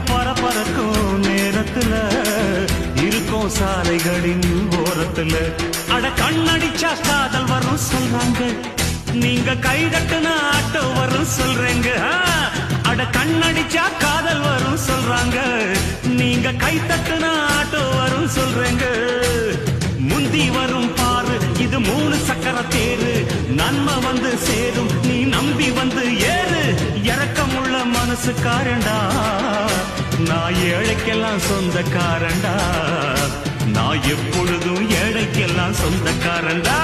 பரபரக்கும் நேரத்துல இருக்கும் சாலைகளின் ஓரத்துல அட கண்ணடிச்சா காதல் வரும் சொல்றாங்க, நீங்க கைதட்டுன ஆட்டோ வரும் சொல்றேங்க. அட கண்ணடிச்சா காதல் வரும் சொல்றாங்க, நீங்க கைதட்டுன ஆட்டோ வரும் சொல்றேங்க. முந்தி வரும் பாரு இது 3 சக்கர தேரு, நன்மை வந்து சேரும் நீ நம்பி வந்து ஏறு. இறக்கமுள்ள மனசுக்காரண்டா, நான் ஏழைக்கெல்லாம் சொந்தக்காரண்டா, நான் எப்பொழுதும் ஏழைக்கெல்லாம் சொந்தக்காரண்டா.